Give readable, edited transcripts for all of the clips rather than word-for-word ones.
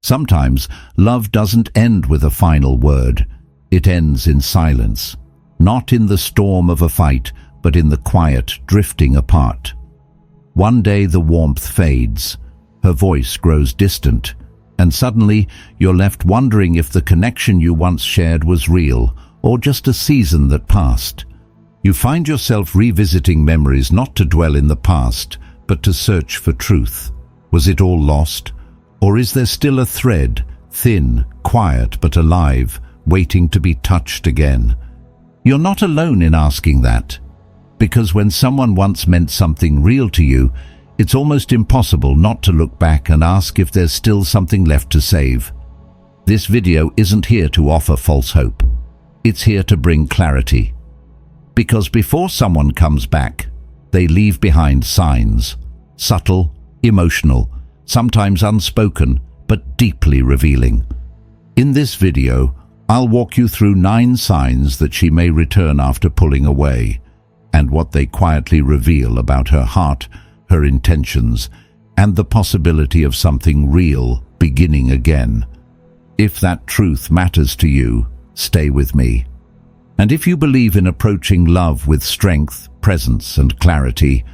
Sometimes love doesn't end with a final word. It ends in silence, not in the storm of a fight, but in the quiet drifting apart. One day the warmth fades, her voice grows distant, and suddenly you're left wondering if the connection you once shared was real or just a season that passed. You find yourself revisiting memories not to dwell in the past, but to search for truth. Was it all lost? Or is there still a thread, thin, quiet but alive, waiting to be touched again? You're not alone in asking that, because when someone once meant something real to you, it's almost impossible not to look back and ask if there's still something left to save. This video isn't here to offer false hope. It's here to bring clarity. Because before someone comes back, they leave behind signs, subtle, emotional, sometimes unspoken, but deeply revealing. In this video, I'll walk you through 9 signs that she may return after pulling away, and what they quietly reveal about her heart, her intentions, and the possibility of something real beginning again. If that truth matters to you, stay with me. And if you believe in approaching love with strength, presence, and clarity,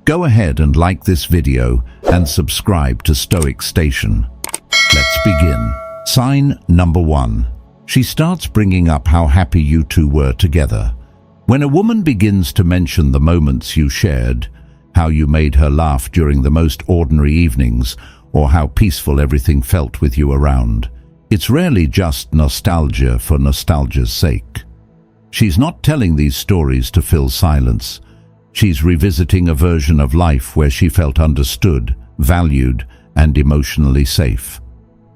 go ahead and like this video and subscribe to Stoic Station. Let's begin. Sign number 1. She starts bringing up how happy you two were together. When a woman begins to mention the moments you shared, how you made her laugh during the most ordinary evenings, or how peaceful everything felt with you around, it's rarely just nostalgia for nostalgia's sake. She's not telling these stories to fill silence. She's revisiting a version of life where she felt understood, valued, and emotionally safe.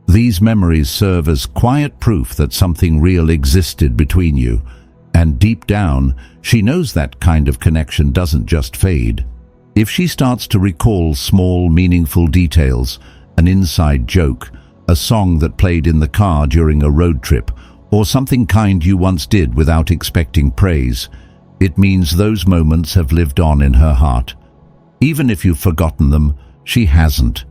These memories serve as quiet proof that something real existed between you, and deep down, she knows that kind of connection doesn't just fade. If she starts to recall small, meaningful details, an inside joke, a song that played in the car during a road trip, or something kind you once did without expecting praise, it means those moments have lived on in her heart. Even if you've forgotten them, she hasn't.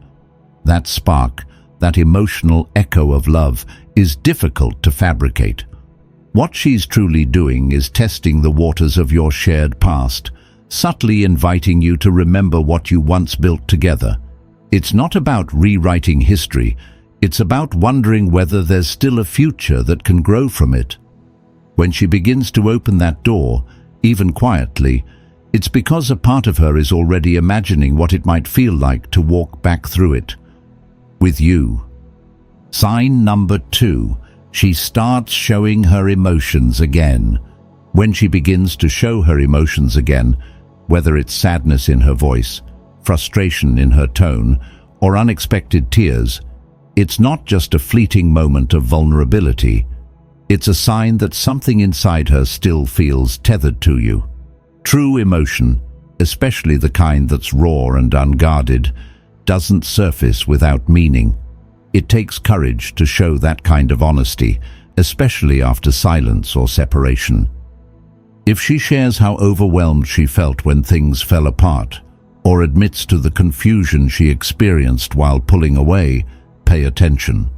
That spark, that emotional echo of love, is difficult to fabricate. What she's truly doing is testing the waters of your shared past, subtly inviting you to remember what you once built together. It's not about rewriting history. It's about wondering whether there's still a future that can grow from it. When she begins to open that door, even quietly, it's because a part of her is already imagining what it might feel like to walk back through it with you. Sign number 2. She starts showing her emotions again. When she begins to show her emotions again, whether it's sadness in her voice, frustration in her tone, or unexpected tears, it's not just a fleeting moment of vulnerability. It's a sign that something inside her still feels tethered to you. True emotion, especially the kind that's raw and unguarded, doesn't surface without meaning. It takes courage to show that kind of honesty, especially after silence or separation. If she shares how overwhelmed she felt when things fell apart, or admits to the confusion she experienced while pulling away, pay attention.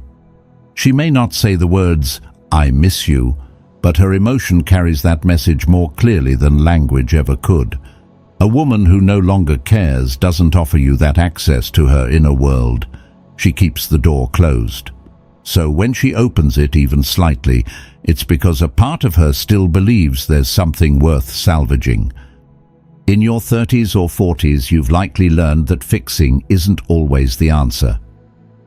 She may not say the words, "I miss you," but her emotion carries that message more clearly than language ever could. A woman who no longer cares doesn't offer you that access to her inner world. She keeps the door closed. So when she opens it even slightly, it's because a part of her still believes there's something worth salvaging. In your 30s or 40s, you've likely learned that fixing isn't always the answer.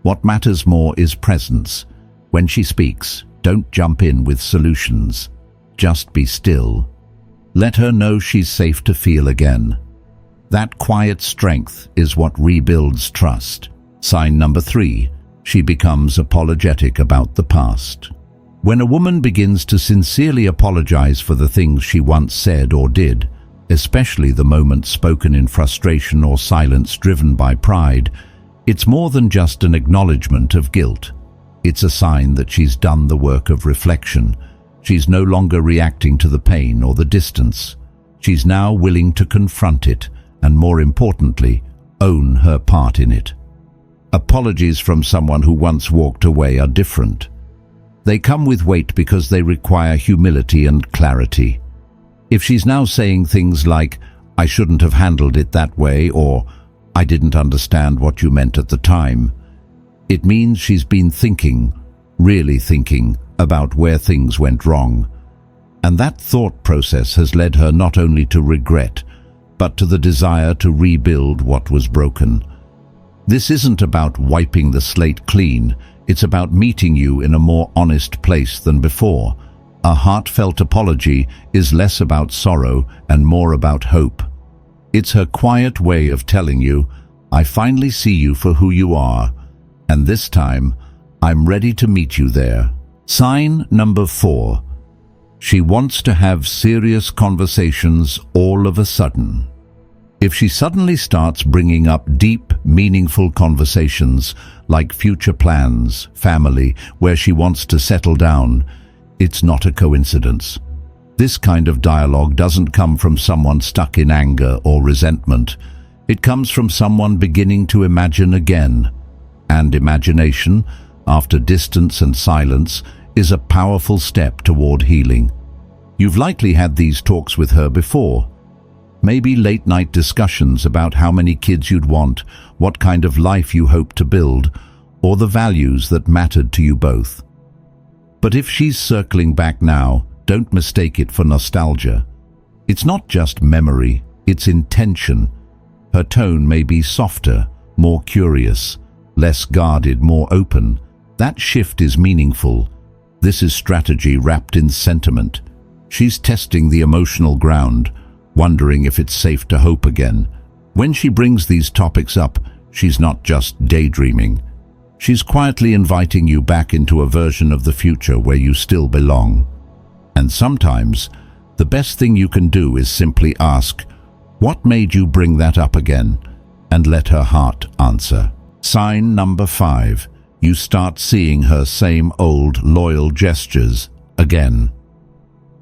What matters more is presence. When she speaks, don't jump in with solutions. Just be still. Let her know she's safe to feel again. That quiet strength is what rebuilds trust. Sign number 3. She becomes apologetic about the past. When a woman begins to sincerely apologize for the things she once said or did, especially the moments spoken in frustration or silence driven by pride, it's more than just an acknowledgement of guilt. It's a sign that she's done the work of reflection. She's no longer reacting to the pain or the distance. She's now willing to confront it and, more importantly, own her part in it. Apologies from someone who once walked away are different. They come with weight because they require humility and clarity. If she's now saying things like, "I shouldn't have handled it that way," or "I didn't understand what you meant at the time," it means she's been thinking, really thinking, about where things went wrong. And that thought process has led her not only to regret, but to the desire to rebuild what was broken. This isn't about wiping the slate clean, it's about meeting you in a more honest place than before. A heartfelt apology is less about sorrow and more about hope. It's her quiet way of telling you, "I finally see you for who you are, and this time, I'm ready to meet you there." Sign number 4. She wants to have serious conversations all of a sudden. If she suddenly starts bringing up deep, meaningful conversations like future plans, family, where she wants to settle down, it's not a coincidence. This kind of dialogue doesn't come from someone stuck in anger or resentment. It comes from someone beginning to imagine again. And imagination, after distance and silence, is a powerful step toward healing. You've likely had these talks with her before. Maybe late-night discussions about how many kids you'd want, what kind of life you hope to build, or the values that mattered to you both. But if she's circling back now, don't mistake it for nostalgia. It's not just memory, it's intention. Her tone may be softer, more curious, less guarded, more open. That shift is meaningful. This is strategy wrapped in sentiment. She's testing the emotional ground, wondering if it's safe to hope again. When she brings these topics up, she's not just daydreaming. She's quietly inviting you back into a version of the future where you still belong. And sometimes, the best thing you can do is simply ask, "What made you bring that up again?" and let her heart answer. Sign number 5. You start seeing her same old loyal gestures again.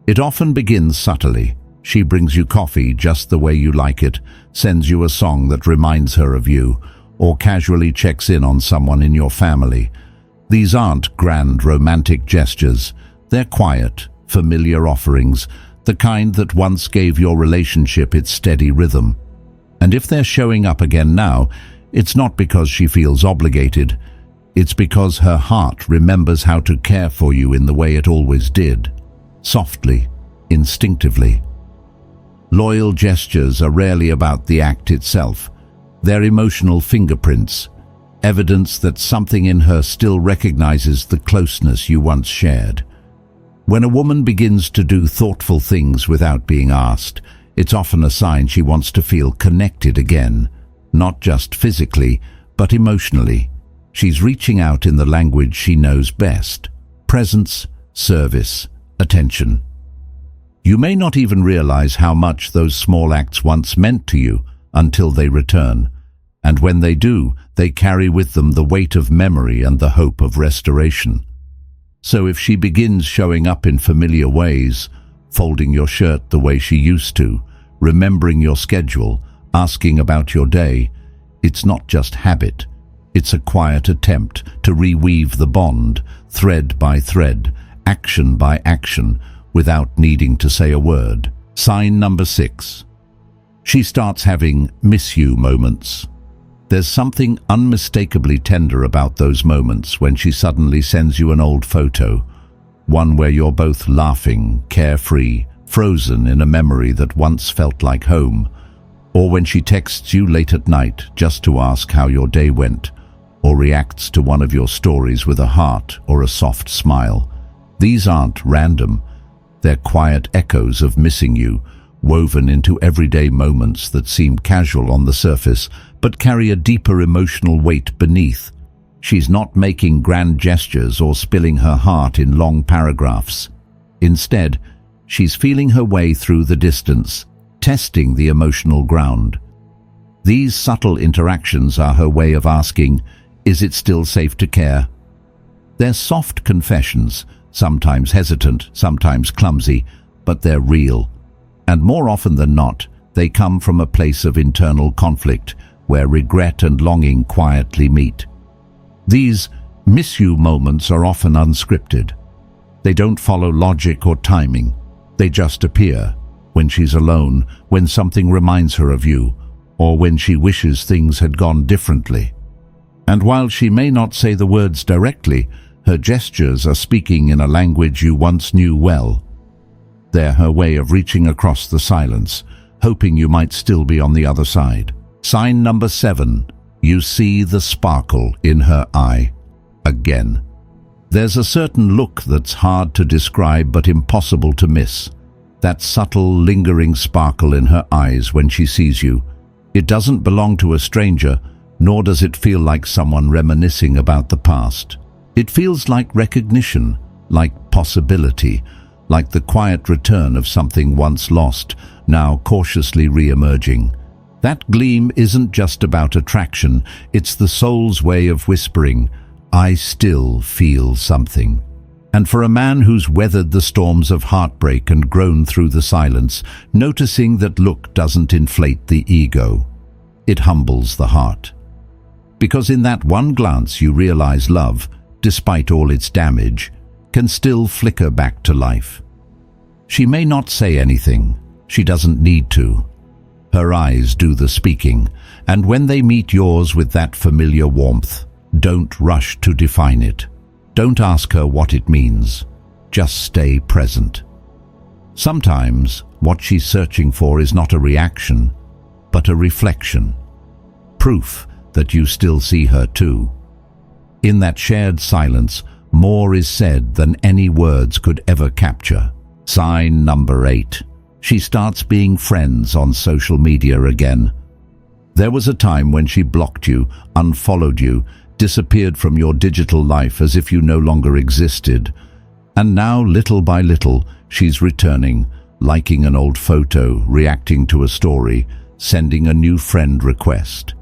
It often begins subtly. She brings you coffee just the way you like it, sends you a song that reminds her of you, or casually checks in on someone in your family. These aren't grand romantic gestures. They're quiet, familiar offerings, the kind that once gave your relationship its steady rhythm. And if they're showing up again now, it's not because she feels obligated. It's because her heart remembers how to care for you in the way it always did. Softly, instinctively. Loyal gestures are rarely about the act itself. They're emotional fingerprints, evidence that something in her still recognizes the closeness you once shared. When a woman begins to do thoughtful things without being asked, it's often a sign she wants to feel connected again, not just physically, but emotionally. She's reaching out in the language she knows best: presence, service, attention. You may not even realize how much those small acts once meant to you until they return. And when they do, they carry with them the weight of memory and the hope of restoration. So if she begins showing up in familiar ways, folding your shirt the way she used to, remembering your schedule, asking about your day, it's not just habit. It's a quiet attempt to reweave the bond, thread by thread, action by action, without needing to say a word. Sign number 6. She starts having miss you moments. There's something unmistakably tender about those moments when she suddenly sends you an old photo, one where you're both laughing, carefree, frozen in a memory that once felt like home, or when she texts you late at night just to ask how your day went, or reacts to one of your stories with a heart or a soft smile. These aren't random. They're quiet echoes of missing you, woven into everyday moments that seem casual on the surface, but carry a deeper emotional weight beneath. She's not making grand gestures or spilling her heart in long paragraphs. Instead, she's feeling her way through the distance, testing the emotional ground. These subtle interactions are her way of asking, is it still safe to care? They're soft confessions, sometimes hesitant, sometimes clumsy, but they're real. And more often than not, they come from a place of internal conflict, where regret and longing quietly meet. These miss you moments are often unscripted. They don't follow logic or timing. They just appear when she's alone, when something reminds her of you, or when she wishes things had gone differently. And while she may not say the words directly, her gestures are speaking in a language you once knew well. They're her way of reaching across the silence, hoping you might still be on the other side. Sign number 7. You see the sparkle in her eye. Again. There's a certain look that's hard to describe but impossible to miss. That subtle, lingering sparkle in her eyes when she sees you. It doesn't belong to a stranger, nor does it feel like someone reminiscing about the past. It feels like recognition, like possibility, like the quiet return of something once lost, now cautiously re-emerging. That gleam isn't just about attraction, it's the soul's way of whispering, "I still feel something." And for a man who's weathered the storms of heartbreak and grown through the silence, noticing that look doesn't inflate the ego. It humbles the heart. Because in that one glance you realize love, despite all its damage, can still flicker back to life. She may not say anything. She doesn't need to. Her eyes do the speaking, and when they meet yours with that familiar warmth, don't rush to define it. Don't ask her what it means. Just stay present. Sometimes what she's searching for is not a reaction, but a reflection. Proof that you still see her too. In that shared silence, more is said than any words could ever capture. Sign number 8. She starts being friends on social media again. There was a time when she blocked you, unfollowed you, disappeared from your digital life as if you no longer existed. And now, little by little, she's returning, liking an old photo, reacting to a story, sending a new friend request.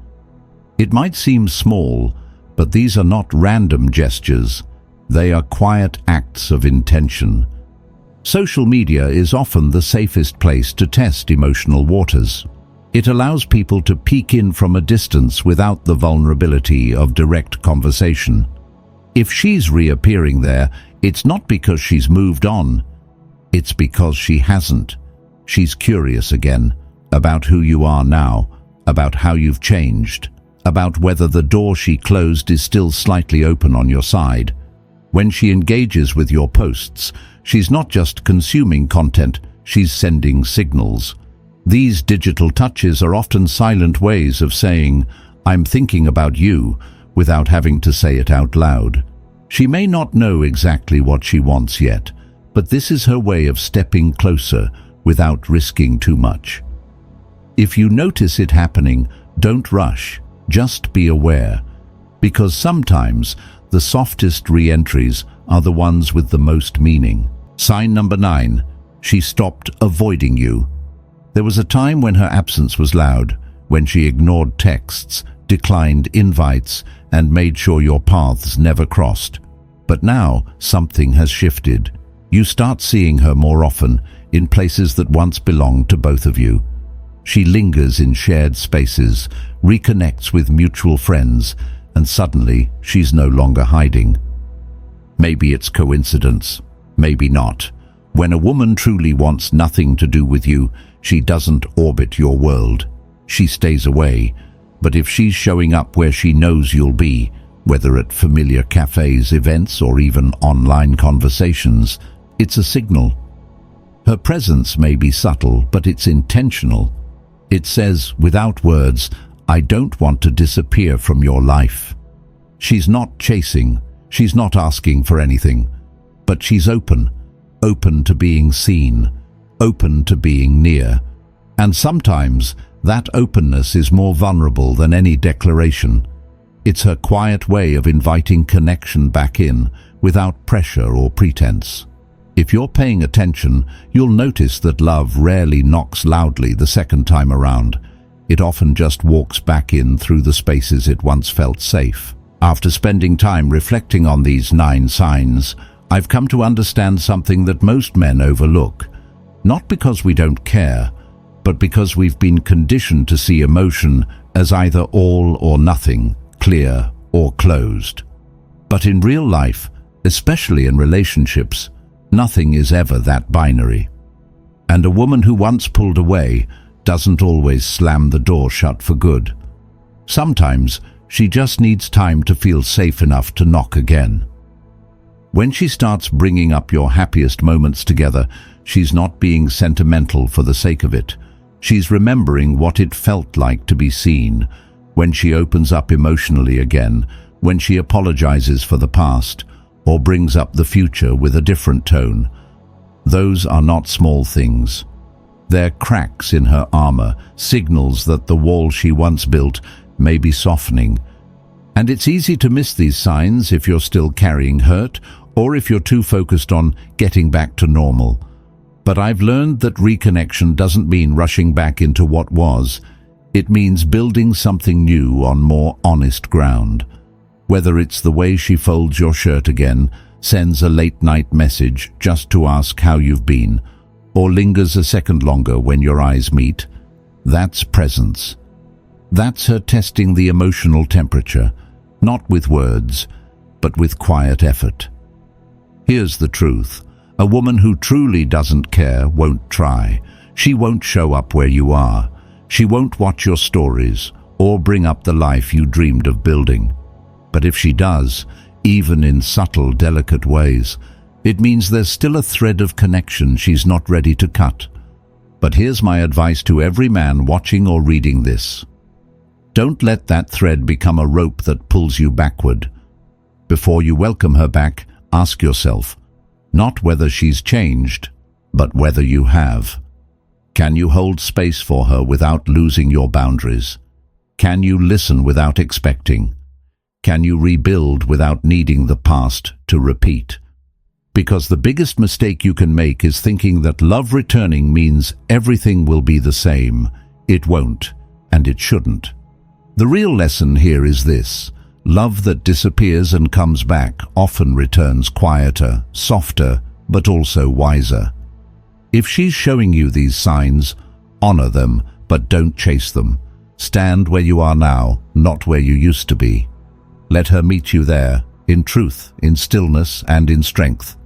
It might seem small, but these are not random gestures. They are quiet acts of intention. Social media is often the safest place to test emotional waters. It allows people to peek in from a distance without the vulnerability of direct conversation. If she's reappearing there, it's not because she's moved on. It's because she hasn't. She's curious again about who you are now, about how you've changed, about whether the door she closed is still slightly open on your side. When she engages with your posts, she's not just consuming content, she's sending signals. These digital touches are often silent ways of saying, "I'm thinking about you," without having to say it out loud. She may not know exactly what she wants yet, but this is her way of stepping closer without risking too much. If you notice it happening, don't rush, just be aware, because sometimes the softest re-entries are the ones with the most meaning. Sign number 9. She stopped avoiding you. There was a time when her absence was loud, when she ignored texts, declined invites, and made sure your paths never crossed. But now something has shifted. You start seeing her more often, in places that once belonged to both of you. She lingers in shared spaces, reconnects with mutual friends, and suddenly she's no longer hiding. Maybe it's coincidence, maybe not. When a woman truly wants nothing to do with you, she doesn't orbit your world. She stays away. But if she's showing up where she knows you'll be, whether at familiar cafes, events, or even online conversations, it's a signal. Her presence may be subtle, but it's intentional. It says, without words, "I don't want to disappear from your life." She's not chasing, she's not asking for anything, but she's open to being seen, open to being near. And sometimes that openness is more vulnerable than any declaration. It's her quiet way of inviting connection back in, without pressure or pretense. If you're paying attention, you'll notice that love rarely knocks loudly the second time around. It often just walks back in through the spaces it once felt safe. After spending time reflecting on these 9 signs, I've come to understand something that most men overlook. Not because we don't care, but because we've been conditioned to see emotion as either all or nothing, clear or closed. But in real life, especially in relationships, nothing is ever that binary. And a woman who once pulled away doesn't always slam the door shut for good. Sometimes she just needs time to feel safe enough to knock again. When she starts bringing up your happiest moments together, she's not being sentimental for the sake of it. She's remembering what it felt like to be seen. When she opens up emotionally again, when she apologizes for the past, or brings up the future with a different tone. Those are not small things. They're cracks in her armor, signals that the wall she once built may be softening. And it's easy to miss these signs if you're still carrying hurt, or if you're too focused on getting back to normal. But I've learned that reconnection doesn't mean rushing back into what was. It means building something new on more honest ground. Whether it's the way she folds your shirt again, sends a late-night message just to ask how you've been, or lingers a second longer when your eyes meet, that's presence. That's her testing the emotional temperature, not with words, but with quiet effort. Here's the truth. A woman who truly doesn't care won't try. She won't show up where you are. She won't watch your stories or bring up the life you dreamed of building. But if she does, even in subtle, delicate ways, it means there's still a thread of connection she's not ready to cut. But here's my advice to every man watching or reading this. Don't let that thread become a rope that pulls you backward. Before you welcome her back, ask yourself, not whether she's changed, but whether you have. Can you hold space for her without losing your boundaries? Can you listen without expecting? Can you rebuild without needing the past to repeat? Because the biggest mistake you can make is thinking that love returning means everything will be the same. It won't, and it shouldn't. The real lesson here is this. Love that disappears and comes back often returns quieter, softer, but also wiser. If she's showing you these signs, honor them, but don't chase them. Stand where you are now, not where you used to be. Let her meet you there, in truth, in stillness, and in strength.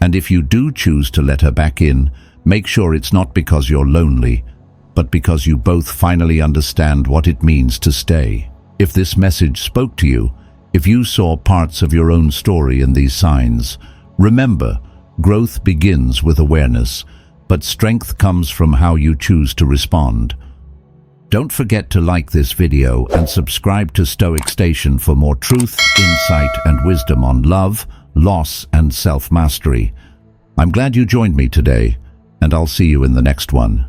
And if you do choose to let her back in, make sure it's not because you're lonely, but because you both finally understand what it means to stay. If this message spoke to you, if you saw parts of your own story in these signs, remember, growth begins with awareness, but strength comes from how you choose to respond. Don't forget to like this video and subscribe to Stoic Station for more truth, insight, and wisdom on love, loss, and self-mastery. I'm glad you joined me today, and I'll see you in the next one.